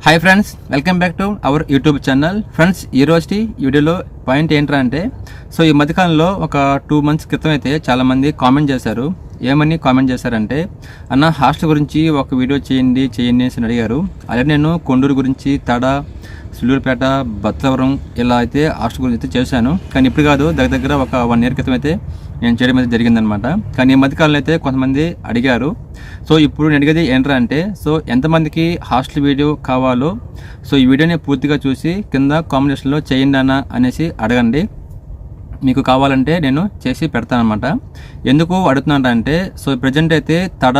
Hi friends, welcome back to our YouTube channel. Friends, ఈ రోజు వీడియోలో పాయింట్ ఏంటంటే ఈ మధ్యకాలంలో ఒక 2 months క్రితం అయితే చాలామంది కామెంట్ చేశారు. ఏమని కామెంట్ చేశారంటే, అన్న హాస్టల్ గురించి ఒక వీడియో చేయండి అని అడిగారు. అలాగే నేను కొండూరు గురించి, తడ, సులూరుపేట, బత్తవరం ఇలా అయితే హాస్టల్ గురించి అయితే చేశాను. కానీ ఇప్పుడు కాదు, దగ్గర ఒక 1 year క్రితం అయితే నేను చేయడం అయితే జరిగిందనమాట. కానీ ఈ మధ్యకాలంలో అయితే కొంతమంది అడిగారు. ఇప్పుడు నేను అడిగేది ఏంటంటే, ఎంతమందికి హాస్టల్ వీడియో కావాలో ఈ వీడియోని పూర్తిగా చూసి కింద కామెంటేషన్లో చేయండి అన్న అనేసి అడగండి. మీకు కావాలంటే నేను చేసి పెడతానమాట. ఎందుకు అడుగుతున్నానంటే, ప్రజెంట్ అయితే తడ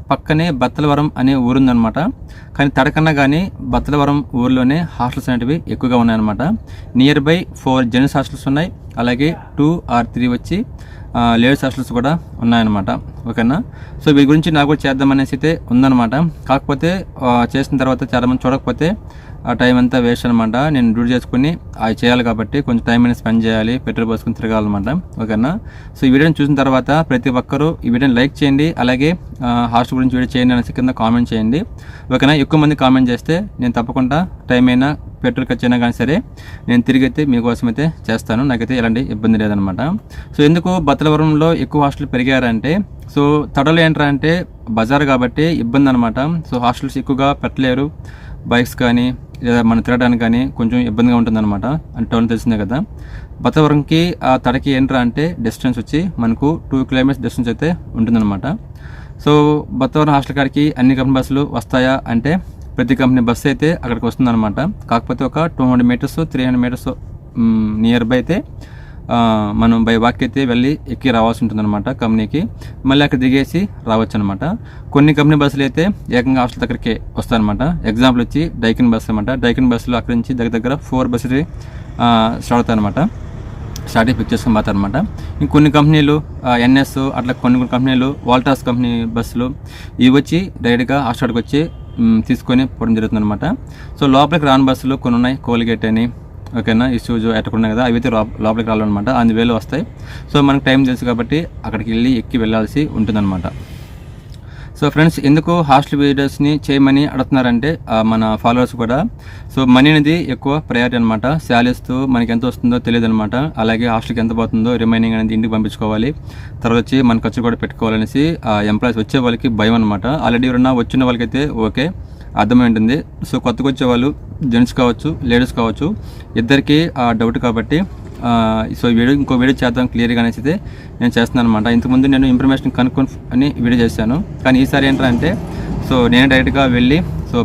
పక్కనే బత్తలవరం అనే ఊరుందనమాట. కానీ తడకన్నా కానీ బత్తలవరం ఊరిలోనే హాస్టల్స్ అనేటివి ఎక్కువగా ఉన్నాయన్నమాట. నియర్ బై 4 జెంట్స్ హాస్టల్స్ ఉన్నాయి, అలాగే 2 or 3 వచ్చి లేడీస్ హాస్టల్స్ కూడా ఉన్నాయన్నమాట. ఓకేనా. వీటి గురించి నాకు కూడా చేద్దామనేసి అయితే ఉందన్నమాట. కాకపోతే చేసిన తర్వాత చాలామంది చూడకపోతే ఆ టైం అంతా వేస్ట్ అనమాట. నేను డ్యూటీ చేసుకుని అవి చేయాలి కాబట్టి కొంచెం టైం అనేది స్పెండ్ చేయాలి, పెట్రోల్ పోసుకుని తిరగాలన్నమాట. ఓకేనా. ఈ వీడియోని చూసిన తర్వాత ప్రతి ఒక్కరూ ఈ వీడియోని లైక్ చేయండి, అలాగే హాస్టల్ గురించి వీడియో చేయండి అనేసి కింద కామెంట్ చేయండి. ఓకేనా. ఎక్కువ మంది కామెంట్ చేస్తే నేను తప్పకుండా టైం అయినా పెట్రోల్ ఖర్చు అయినా కానీ సరే నేను తిరిగి అయితే మీకోసం అయితే చేస్తాను. నాకైతే ఎలాంటి ఇబ్బంది లేదనమాట. ఎందుకు బత్తలవరంలో ఎక్కువ హాస్టల్ పెరిగారంటే, తడలో ఏంటంటే బజార్ కాబట్టి ఇబ్బంది అనమాట. హాస్టల్స్ ఎక్కువగా పెట్టలేరు. బైక్స్ కానీ లేదా మనం తిరగడానికి కానీ కొంచెం ఇబ్బందిగా ఉంటుందన్నమాట. అంటే టౌన్ తెలిసిందే కదా. బత్తవరంకి ఆ తడకి అంటే డిస్టెన్స్ వచ్చి మనకు 2 kilometers డిస్టెన్స్ అయితే ఉంటుందన్నమాట. బత్తవరం హాస్టల్ కాడికి అన్ని కంపెనీ బస్సులు వస్తాయా అంటే, ప్రతి కంపెనీ బస్సు అయితే అక్కడికి వస్తుందన్నమాట. కాకపోతే ఒక 200 meters 300 meters నియర్ బై అయితే మనం బై వాక్ అయితే వెళ్ళి ఎక్కి రావాల్సి ఉంటుందన్నమాట కంపెనీకి. మళ్ళీ అక్కడ దిగేసి రావచ్చు అనమాట. కొన్ని కంపెనీ బస్సులు అయితే ఏకంగా హాస్టల్ దగ్గరికి వస్తాయన్నమాట. ఎగ్జాంపుల్ వచ్చి డైకిన్ బస్సు అనమాట. డైకిన్ బస్సులో అక్కడి నుంచి దగ్గర 4 buses స్టార్ట్ అవుతాయి అనమాట. స్టార్టింగ్ పిక్ చేసుకుని పోతారు అనమాట. ఇంకొన్ని కంపెనీలు ఎన్ఎస్ అట్లా కొన్ని కంపెనీలు, వాల్టాస్ కంపెనీ బస్సులు ఇవి వచ్చి డైరెక్ట్గా హాస్టల్కి వచ్చి తీసుకొని పోవడం జరుగుతుంది అనమాట. లోపలికి రాని బస్సులు కొన్ని ఉన్నాయి, కోల్గేట్ అని, ఓకేనా, ఇష్యూజ్ ఎట్టుకున్నాయి కదా, అవి అయితే లోపలికి రావాలన్నమాట. అందువేళ వస్తాయి. మనకు టైం తెలుసు కాబట్టి అక్కడికి వెళ్ళి ఎక్కి వెళ్ళాల్సి ఉంటుందన్నమాట. ఫ్రెండ్స్, ఎందుకు హాస్టల్ వీడియోస్ని చేయమని అడుగుతున్నారంటే మన ఫాలోవర్స్ కూడా మనీ అనేది ఎక్కువ ప్రయారిటీ అనమాట. శాలరీస్తో మనకి ఎంత వస్తుందో తెలియదు అనమాట. అలాగే హాస్టల్కి ఎంత పోతుందో రిమైనింగ్ అనేది ఇంటికి పంపించుకోవాలి, తర్వాత వచ్చి మన ఖర్చు కూడా పెట్టుకోవాలనేసి ఎంప్లాయీస్ వచ్చే వాళ్ళకి భయం అనమాట. ఆల్రెడీ ఎవరన్నా వచ్చిన వాళ్ళకైతే ఓకే, అర్థమై ఉంటుంది. కొత్తగా వచ్చే వాళ్ళు జెంట్స్ కావచ్చు, లేడీస్ కావచ్చు, ఇద్దరికి డౌట్ కాబట్టి ఇంకో వీడియో చేద్దాం క్లియర్గా అనేసి అయితే నేను చేస్తున్నాను అనమాట. ఇంతకుముందు నేను ఇన్ఫర్మేషన్ కనుక్కొని అని వీడియో చేశాను. కానీ ఈసారి ఏంటంటే నేను డైరెక్ట్గా వెళ్ళి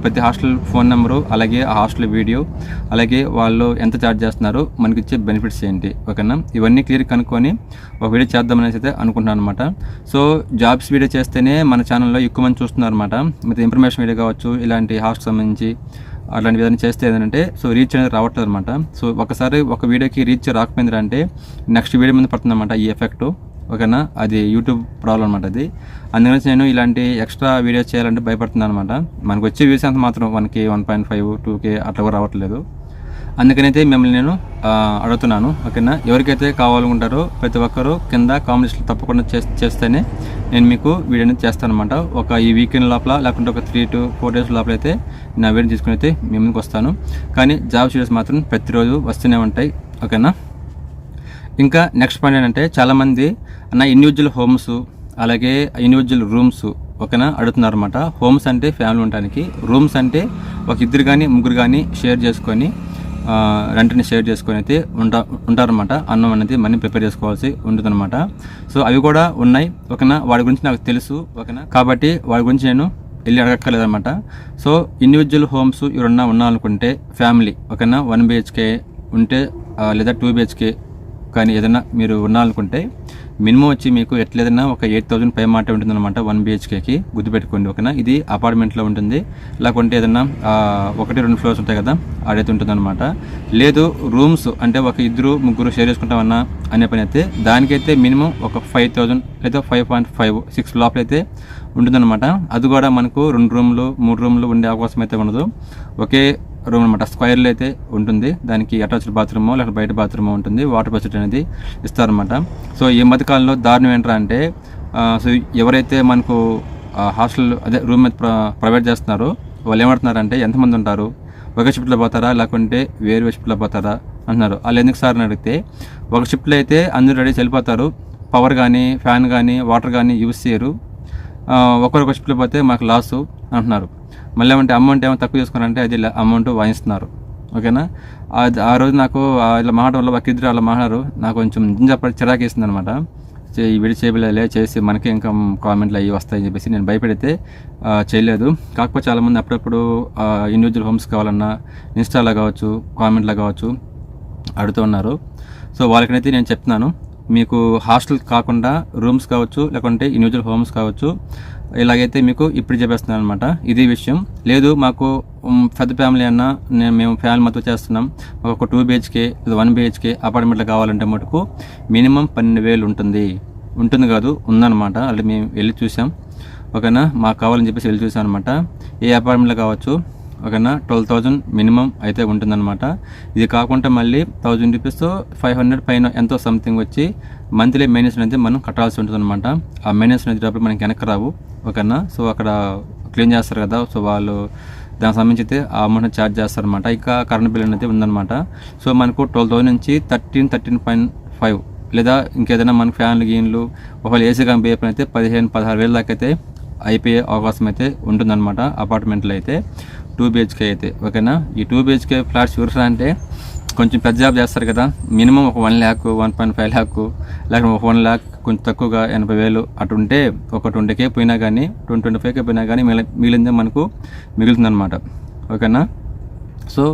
ప్రతి హాస్టల్ ఫోన్ నెంబరు, అలాగే ఆ హాస్టల్ వీడియో, అలాగే వాళ్ళు ఎంత ఛార్జ్ చేస్తున్నారు, మనకి ఇచ్చే బెనిఫిట్స్ ఏంటి, ఓకేనా, ఇవన్నీ క్లియర్ కనుక్కొని ఒక వీడియో చేద్దామనేసి అయితే అనుకుంటున్నాను అనమాట. జాబ్స్ వీడియో చేస్తేనే మన ఛానల్లో ఎక్కువ మంది చూస్తున్నారు అనమాట. మిగతా ఇన్ఫర్మేషన్ వీడియో కావచ్చు, ఇలాంటి హాస్టల్ సంబంధించి అట్లాంటి విధానం చేస్తే ఏంటంటే రీచ్ అనేది రావట్లేదు అనమాట. ఒకసారి ఒక వీడియోకి రీచ్ రాకపోయిందంటే నెక్స్ట్ వీడియో మీద పడుతుంది అనమాట ఈ ఎఫెక్ట్. ఓకేనా. అది యూట్యూబ్ ప్రాబ్లం అనమాట. అది అందుకని నేను ఇలాంటి ఎక్స్ట్రా వీడియోస్ చేయాలంటే భయపడుతున్నాను అనమాట. మనకు వచ్చే వ్యూస్ అంత మాత్రం 1K 1.5 2K అట్లా కూడా రావట్లేదు. అందుకనైతే మిమ్మల్ని నేను అడుగుతున్నాను. ఓకేనా. ఎవరికైతే కావాలనుకుంటారో ప్రతి ఒక్కరూ కింద కామెంట్స్లో తప్పకుండా చేస్తేనే నేను మీకు వీడియోని చేస్తాను అనమాట. ఈ వీకెండ్ లోపల, లేకుంటే ఒక 3 to 4 days లోపల అయితే నా వీడియో తీసుకుని అయితే మీ ముందుకు వస్తాను. కానీ జాబ్ వీడియోస్ మాత్రం ప్రతిరోజు వస్తూనే ఉంటాయి. ఓకేనా. ఇంకా నెక్స్ట్ పాయింట్ ఏంటంటే, చాలామంది అన్న ఇండివిజువల్ హోమ్స్, అలాగే ఇండివిజువల్ రూమ్స్, ఓకేనా, అడుగుతున్నారు అనమాట. హోమ్స్ అంటే ఫ్యామిలీ ఉండడానికి, రూమ్స్ అంటే ఒక 2 కానీ 3 కానీ షేర్ చేసుకొని రెంట్ని షేర్ చేసుకొని అయితే ఉంటారనమాట. అన్నం అనేది మనీ ప్రిపేర్ చేసుకోవాల్సి ఉంటుందన్నమాట. అవి కూడా ఉన్నాయి. ఓకేనా. వాడి గురించి నాకు తెలుసు. ఓకేనా. కాబట్టి వాడి గురించి నేను వెళ్ళి అడగక్కర్లేదన్నమాట. ఇండివిజువల్ హోమ్స్ ఎవరన్నా ఉన్నారనుకుంటే ఫ్యామిలీ, ఓకేనా, 1 BHK ఉంటే లేదా 2 BHK కానీ ఏదైనా మీరు ఉన్నారనుకుంటే మినిమం వచ్చి మీకు ఎట్లేదన్నా ఒక 8,000 పై మాట ఉంటుందన్నమాట 1 BHKకి. గుర్తుపెట్టుకోండి. ఓకేనా. ఇది అపార్ట్మెంట్లో ఉంటుంది, లేకుంటే ఏదన్నా 1-2 floors ఉంటాయి కదా, ఆడైతే ఉంటుందన్నమాట. లేదు రూమ్స్ అంటే ఒక 2-3 షేర్ చేసుకుంటామన్నా అనే పని అయితే దానికైతే మినిమం ఒక 5,000 లేదా 5.5 6 లోపల అయితే ఉంటుందన్నమాట. అది కూడా మనకు 2 రూమ్లు 3 రూమ్లు ఉండే అవకాశం అయితే ఉండదు. ఒకే రూమ్ అనమాట. స్క్వేర్లో అయితే ఉంటుంది. దానికి అటాచ్డ్ బాత్రూమో లేకపోతే బయట బాత్రూమో ఉంటుంది. వాటర్ ఫెసిలిటీ అనేది ఇస్తారనమాట. ఈ మధ్యకాలంలో దారుణం ఏంటంటే ఎవరైతే మనకు హాస్టల్ అదే రూమ్ ప్రొవైడ్ చేస్తున్నారో వాళ్ళు ఏమంటున్నారంటే, ఎంతమంది ఉంటారు, ఒక షిఫ్ట్లో పోతారా లేకుంటే వేరే షిఫ్ట్లో పోతారా అంటున్నారు. వాళ్ళు ఎందుకు సార్ అని అడిగితే, ఒక షిఫ్ట్లో అయితే అందరూ రెడీ వెళ్ళిపోతారు, పవర్ కానీ ఫ్యాన్ కానీ వాటర్ కానీ యూజ్ చేయరు, ఒకరొక షిఫ్ట్లో పోతే మాకు లాసు అంటున్నారు. మళ్ళీ ఏమంటే అమౌంట్ ఏమో తక్కువ చేసుకున్నారంటే అది అమౌంట్ వాయిస్తున్నారు. ఓకేనా, ఆ రోజు నాకు ఇలా మాట్లాడడం వల్ల ఒక ఇద్దరు అలా మాట్లాడారు, నాకు కొంచెం నిజం చెప్పడం చిరాకు వేసింది అనమాట. ఈ వీడియో చేయలే చేసి మనకి ఇంకా కామెంట్లు అవి వస్తాయని చెప్పేసి నేను భయపడితే చేయలేదు. కాకపోతే చాలామంది అప్పుడప్పుడు ఇండివిజువల్ హోమ్స్ కావాలన్నా ఇన్స్టాలో కావచ్చు, కామెంట్లో కావచ్చు అడుగుతూ ఉన్నారు. సో వాళ్ళకైతే నేను చెప్తున్నాను, మీకు హాస్టల్ కాకుండా రూమ్స్ కావచ్చు లేకుంటే ఇండివిజువల్ హోమ్స్ కావచ్చు, ఇలాగైతే మీకు ఇప్పుడు చెప్పేస్తున్నాను అనమాట. ఇది విషయం. లేదు మాకు పెద్ద ఫ్యామిలీ అన్నా మేము ఫ్యామిలీ మొత్తం చేస్తున్నాం, ఒక 2 BHK లేదా 1 BHK అపార్ట్మెంట్లో కావాలంటే మటుకు మినిమం 12,000 ఉంటుంది కాదు, ఉందన్నమాట. ఆల్రెడీ మేము వెళ్ళి చూసాం. ఓకేనా, మాకు కావాలని చెప్పేసి వెళ్ళి చూసాం అనమాట. ఏ అపార్ట్మెంట్లో కావచ్చు, ఓకేనా, 12,000 మినిమం అయితే ఉంటుందన్నమాట. ఇది కాకుండా మళ్ళీ 1,000 రూపీస్ 500 పైన ఎంతో సంథింగ్ వచ్చి మంత్లీ మెయింటెనెన్స్ అయితే మనం కట్టాల్సి ఉంటుంది అనమాట. ఆ మెయింటెనెన్స్ అనేది డబ్బులు మనకి వెనక్కి రావు. ఓకేనా, సో అక్కడ క్లీన్ చేస్తారు కదా, సో వాళ్ళు దానికి సంబంధించి అయితే ఆ అమౌంట్ ఛార్జ్ చేస్తారనమాట. ఇంకా కరెంట్ బిల్ అనేది ఉందన్నమాట. సో మనకు 12,000 నుంచి 13.5 లేదా ఇంకేదైనా మనకు ఫ్యాన్లు గీన్లు ఒకవేళ ఏసీ కంపెనీ అయితే 15,000-16,000 దాకా అయితే అయిపోయే అవకాశం అయితే ఉంటుందన్నమాట అపార్ట్మెంట్లో అయితే 2 BHK అయితే. ఓకేనా, ఈ 2 BHK ఫ్లాట్స్ ఎవరు అంటే కొంచెం పెద్ద జాబ్ చేస్తారు కదా, మినిమం ఒక 1 lakh 1.5 lakh లేకపోతే ఒక 1 lakh కొంచెం తక్కువగా 80,000 అటు ఉంటే ఒక 20K పోయినా కానీ 25K పోయినా కానీ మిగిలిందే మనకు మిగులుతుందన్నమాట. ఓకేనా, సో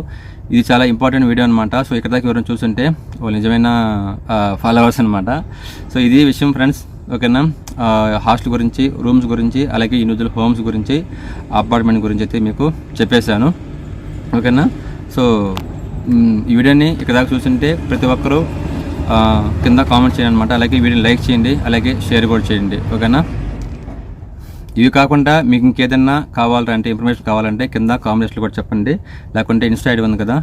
ఇది చాలా ఇంపార్టెంట్ వీడియో అనమాట. సో ఇక్కడ దాకా ఎవరైనా చూస్తుంటే వాళ్ళు నిజమైన ఫాలోవర్స్ అనమాట. సో ఇది విషయం ఫ్రెండ్స్. ఓకేనా, హాస్టల్ గురించి, రూమ్స్ గురించి, అలాగే ఇండివిజువల్ హోమ్స్ గురించి, అపార్ట్మెంట్ గురించి అయితే మీకు చెప్పేశాను. ఓకేనా, సో ఈ వీడియోని ఇక్కడ దాకా చూస్తుంటే ప్రతి ఒక్కరూ కింద కామెంట్ చేయండి అనమాట. అలాగే వీడియోని లైక్ చేయండి, అలాగే షేర్ కూడా చేయండి. ఓకేనా, ఇవి కాకుండా మీకు ఇంకేదన్నా కావాలంటే ఇన్ఫర్మేషన్ కావాలంటే కింద కామెంట్స్లో కూడా చెప్పండి. లేకుంటే ఇన్స్టా ఐడి ఉంది కదా,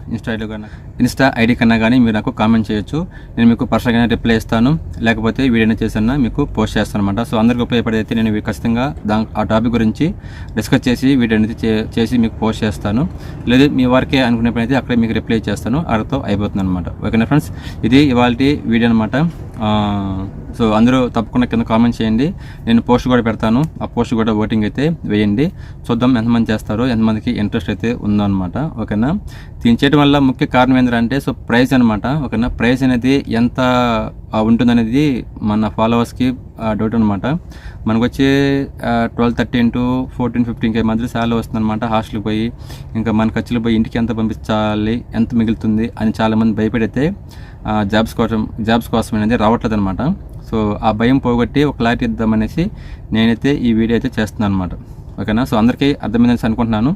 ఇన్స్టా ఐడి కన్నా కానీ మీరు నాకు కామెంట్ చేయొచ్చు. నేను మీకు పర్సనల్గా రిప్లై ఇస్తాను, లేకపోతే వీడియోని చేసన్నా మీకు పోస్ట్ చేస్తాను అనమాట. సో అందరికి ఉపయోగపడైతే నేను ఖచ్చితంగా ఆ టాపిక్ గురించి డిస్కస్ చేసి వీడియోని చేసి మీకు పోస్ట్ చేస్తాను. లేదు మీ వారికే అనుకునే పని అయితే అక్కడే మీకు రిప్లై చేస్తాను, అక్కడితో అయిపోతుంది అనమాట. ఓకేనా ఫ్రెండ్స్, ఇది ఇవాళ వీడియో అనమాట. సో అందరూ తప్పకుండా కింద కామెంట్ చేయండి, నేను పోస్ట్ కూడా పెడతాను. ఆ పోస్ట్ కూడా ఓటింగ్ అయితే వేయండి, చూద్దాం ఎంతమంది చేస్తారో, ఎంతమందికి ఇంట్రెస్ట్ అయితే ఉందో అనమాట. ఓకేనా, దీన్ని చేయడం వల్ల ముఖ్య కారణం ఏంటంటే సో ప్రైస్ అనమాట. ఓకేనా, ప్రైస్ అనేది ఎంత ఉంటుందనేది మన ఫాలోవర్స్కి డౌట్ అనమాట. మనకు వచ్చే 12-13 to 14-15K మధ్య శాలరీ వస్తుందన్నమాట. హాస్టల్కి పోయి ఇంకా మన ఖర్చులు పోయి ఇంటికి ఎంత పంపించాలి, ఎంత మిగులుతుంది అని చాలామంది భయపడితే జాబ్స్ కోసం అనేది రావట్లేదు అనమాట. సో ఆ భయం పోగొట్టి ఒక క్లారిటీ ఇద్దామనేసి నేనైతే ఈ వీడియో అయితే చేస్తున్నాను అనమాట. ఓకేనా, సో అందరికీ అర్థమైందని అనుకుంటున్నాను.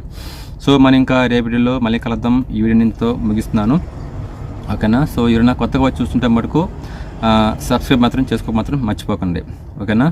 సో మనం ఇంకా రేపు వీడియోలో మళ్ళీ కలుద్దాం. ఈ వీడియో నింతో ముగిస్తున్నాను. ఓకేనా, సో ఎవరైనా కొత్తగా వచ్చి చూస్తుంటే మటుకు సబ్స్క్రైబ్ మాత్రం చేసుకోక మాత్రం మర్చిపోకండి. ఓకేనా.